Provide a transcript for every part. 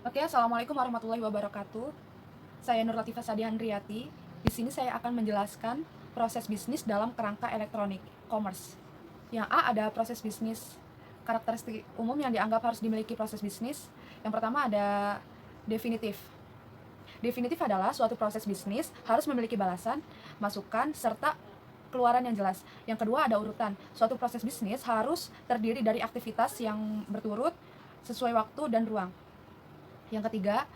Oke, assalamualaikum warahmatullahi wabarakatuh. Saya Nur Latifah Sadihandriati. Di sini saya akan menjelaskan proses bisnis dalam kerangka elektronik, commerce. Yang A ada proses bisnis. Karakteristik umum yang dianggap harus dimiliki proses bisnis. Yang pertama ada definitif. Definitif adalah suatu proses bisnis harus memiliki balasan, masukan, serta keluaran yang jelas. Yang kedua ada urutan. Suatu proses bisnis harus terdiri dari aktivitas yang berturut sesuai waktu dan ruang. Yang ketiga,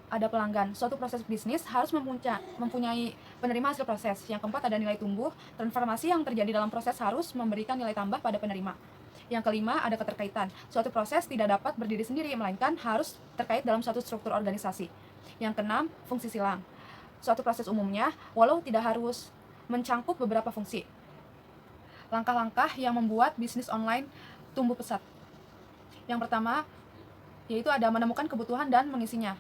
ada pelanggan. Suatu proses bisnis harus mempunyai penerima hasil proses. Yang keempat, ada nilai tumbuh. Transformasi yang terjadi dalam proses harus memberikan nilai tambah pada penerima. Yang kelima, ada keterkaitan. Suatu proses tidak dapat berdiri sendiri, melainkan harus terkait dalam suatu struktur organisasi. Yang keenam, fungsi silang. Suatu proses umumnya, walau tidak harus mencangkup beberapa fungsi. Langkah-langkah yang membuat bisnis online tumbuh pesat. Yang pertama, yaitu ada menemukan kebutuhan dan mengisinya.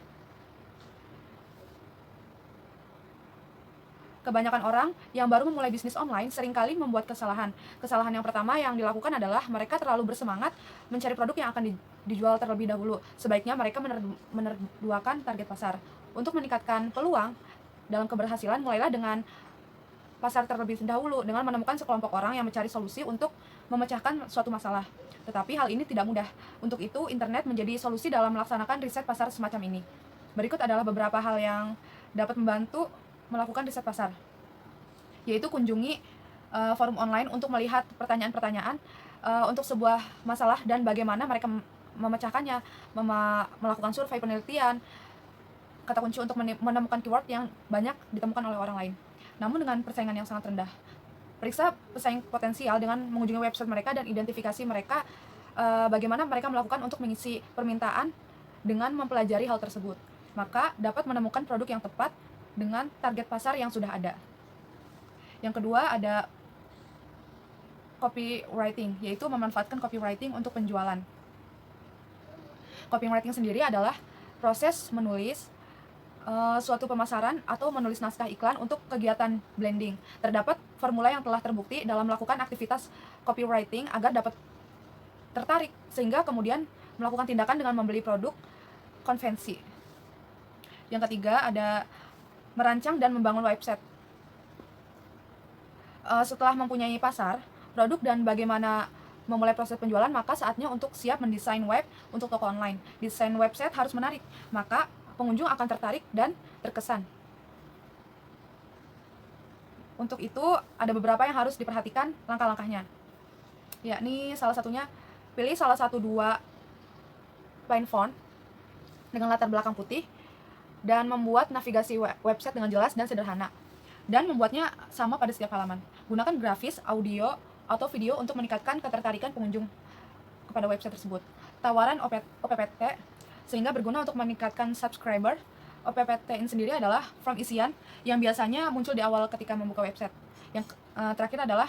Kebanyakan orang yang baru memulai bisnis online seringkali membuat kesalahan. Kesalahan yang pertama yang dilakukan adalah mereka terlalu bersemangat mencari produk yang akan dijual terlebih dahulu. Sebaiknya mereka menerduakan target pasar. Untuk meningkatkan peluang dalam keberhasilan, mulailah dengan pasar terlebih dahulu dengan menemukan sekelompok orang yang mencari solusi untuk memecahkan suatu masalah. Tetapi hal ini tidak mudah. Untuk itu, internet menjadi solusi dalam melaksanakan riset pasar semacam ini. Berikut adalah beberapa hal yang dapat membantu melakukan riset pasar, yaitu kunjungi forum online untuk melihat pertanyaan-pertanyaan untuk sebuah masalah dan bagaimana mereka memecahkannya, melakukan survei penelitian, kata kunci untuk menemukan keyword yang banyak ditemukan oleh orang lain, namun dengan persaingan yang sangat rendah. Periksa pesaing potensial dengan mengunjungi website mereka dan identifikasi mereka bagaimana mereka melakukan untuk mengisi permintaan dengan mempelajari hal tersebut. Maka dapat menemukan produk yang tepat dengan target pasar yang sudah ada. Yang kedua ada copywriting, yaitu memanfaatkan copywriting untuk penjualan. Copywriting sendiri adalah proses menulis suatu pemasaran atau menulis naskah iklan untuk kegiatan branding. Terdapat formula yang telah terbukti dalam melakukan aktivitas copywriting agar dapat tertarik, sehingga kemudian melakukan tindakan dengan membeli produk konvensi. Yang ketiga ada merancang dan membangun website. Setelah mempunyai pasar, produk, dan bagaimana memulai proses penjualan, maka saatnya untuk siap mendesain web untuk toko online. Desain website harus menarik, maka pengunjung akan tertarik dan terkesan. Untuk itu, ada beberapa yang harus diperhatikan langkah-langkahnya. Yakni salah satunya, pilih salah satu dua plain font dengan latar belakang putih, dan membuat navigasi website dengan jelas dan sederhana, dan membuatnya sama pada setiap halaman. Gunakan grafis, audio, atau video untuk meningkatkan ketertarikan pengunjung kepada website tersebut. Tawaran OPPT sehingga berguna untuk meningkatkan subscriber. OPPT ini sendiri adalah form isian yang biasanya muncul di awal ketika membuka website. Yang terakhir adalah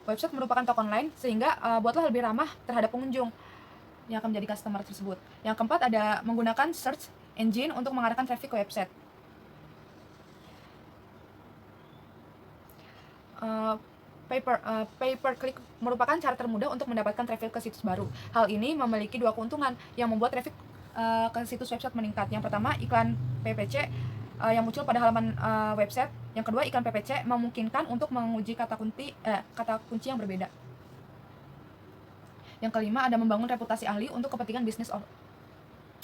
website merupakan toko online, sehingga buatlah lebih ramah terhadap pengunjung yang akan menjadi customer tersebut. Yang keempat ada menggunakan search engine untuk mengarahkan traffic ke website. Pay per click merupakan cara termudah untuk mendapatkan traffic ke situs baru. Hal ini memiliki dua keuntungan yang membuat traffic ke situs website meningkat. Yang pertama, iklan PPC yang muncul pada halaman website. Yang kedua, iklan PPC memungkinkan untuk menguji kata kunci yang berbeda. Yang kelima, ada membangun reputasi ahli untuk kepentingan bisnis.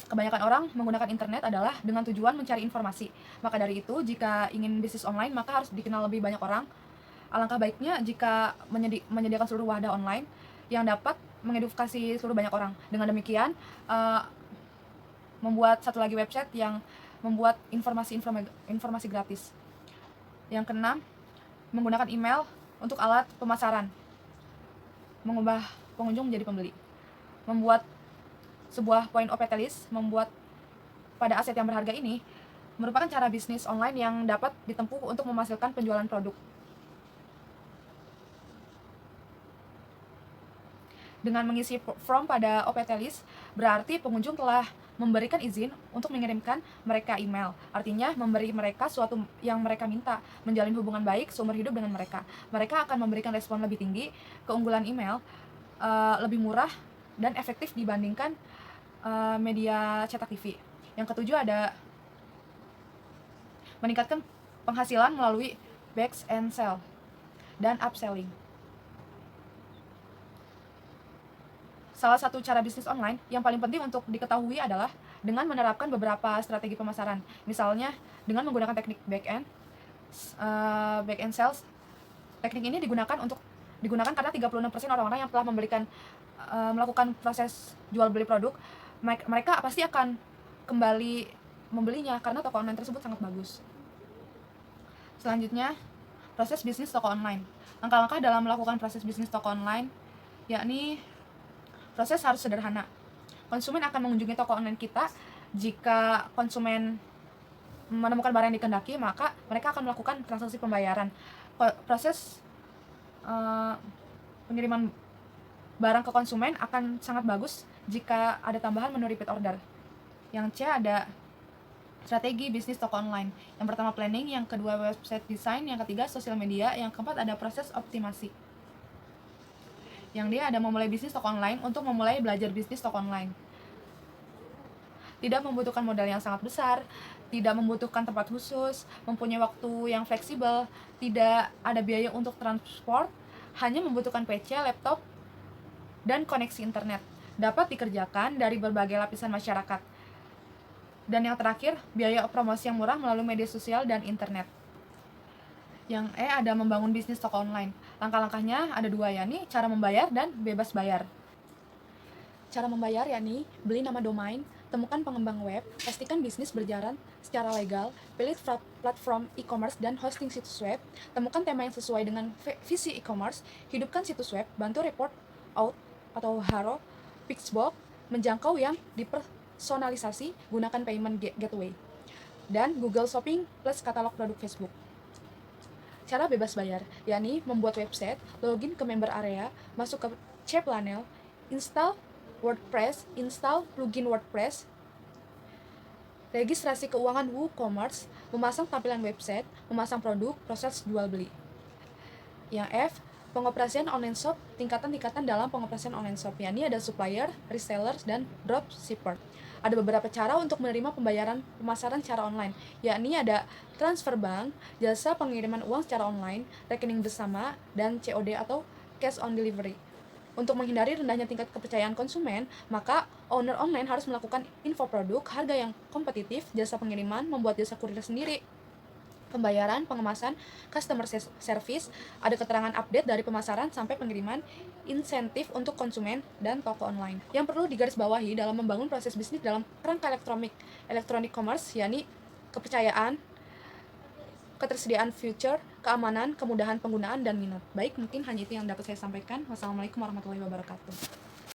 Kebanyakan orang menggunakan internet adalah dengan tujuan mencari informasi. Maka dari itu, jika ingin bisnis online, maka harus dikenal lebih banyak orang. Alangkah baiknya jika menyediakan seluruh wadah online yang dapat mengedukasi seluruh banyak orang. Dengan demikian, membuat satu lagi website yang membuat informasi gratis. Yang keenam, menggunakan email untuk alat pemasaran, mengubah pengunjung menjadi pembeli. Membuat sebuah point OPT list membuat pada aset yang berharga ini merupakan cara bisnis online yang dapat ditempuh untuk menghasilkan penjualan produk. Dengan mengisi form pada OPT list, berarti pengunjung telah memberikan izin untuk mengirimkan mereka email. Artinya memberi mereka sesuatu yang mereka minta, menjalin hubungan baik seumur hidup dengan mereka. Mereka akan memberikan respon lebih tinggi. Keunggulan email lebih murah dan efektif dibandingkan media cetak TV. Yang ketujuh ada meningkatkan penghasilan melalui back and sell dan upselling. Salah satu cara bisnis online yang paling penting untuk diketahui adalah dengan menerapkan beberapa strategi pemasaran. Misalnya dengan menggunakan teknik back end sales. Teknik ini digunakan karena 36% orang-orang yang telah melakukan proses jual beli produk, mereka pasti akan kembali membelinya karena toko online tersebut sangat bagus. Selanjutnya, proses bisnis toko online. Langkah-langkah dalam melakukan proses bisnis toko online yakni proses harus sederhana. Konsumen akan mengunjungi toko online kita. Jika konsumen menemukan barang yang dikehendaki, maka mereka akan melakukan transaksi pembayaran. Proses pengiriman barang ke konsumen akan sangat bagus jika ada tambahan menu repeat order. Yang C ada strategi bisnis toko online. Yang pertama planning, yang kedua website design, yang ketiga sosial media, yang keempat ada proses optimasi. Yang D ada memulai bisnis toko online. Untuk memulai belajar bisnis toko online, tidak membutuhkan modal yang sangat besar, tidak membutuhkan tempat khusus, mempunyai waktu yang fleksibel, tidak ada biaya untuk transport, hanya membutuhkan PC, laptop, dan koneksi internet. Dapat dikerjakan dari berbagai lapisan masyarakat. Dan yang terakhir, biaya promosi yang murah melalui media sosial dan internet. Yang E ada membangun bisnis toko online. Langkah-langkahnya ada dua, yakni cara membayar dan bebas bayar. Cara membayar yakni beli nama domain, temukan pengembang web, pastikan bisnis berjalan secara legal, pilih platform e-commerce dan hosting situs web, temukan tema yang sesuai dengan visi e-commerce, hidupkan situs web, bantu report out atau haro, Pixbox, menjangkau yang dipersonalisasi, gunakan payment gateway, dan Google Shopping plus katalog produk Facebook. Cara bebas bayar, yakni membuat website, login ke member area, masuk ke cPanel, install WordPress, install plugin WordPress, registrasi keuangan WooCommerce, memasang tampilan website, memasang produk, proses jual beli. Yang F, pengoperasian online shop, tingkatan-tingkatan dalam pengoperasian online shop, yakni ada supplier, resellers, dan dropshipper. Ada beberapa cara untuk menerima pembayaran pemasaran secara online, yakni ada transfer bank, jasa pengiriman uang secara online, rekening bersama, dan COD atau cash on delivery. Untuk menghindari rendahnya tingkat kepercayaan konsumen, maka owner online harus melakukan info produk, harga yang kompetitif, jasa pengiriman, membuat jasa kurir sendiri, pembayaran, pengemasan, customer service, ada keterangan update dari pemasaran sampai pengiriman, insentif untuk konsumen, dan toko online. Yang perlu digarisbawahi dalam membangun proses bisnis dalam kerangka electronic commerce, yakni kepercayaan, ketersediaan future, keamanan, kemudahan penggunaan, dan minat. Baik, mungkin hanya itu yang dapat saya sampaikan. Wassalamualaikum warahmatullahi wabarakatuh.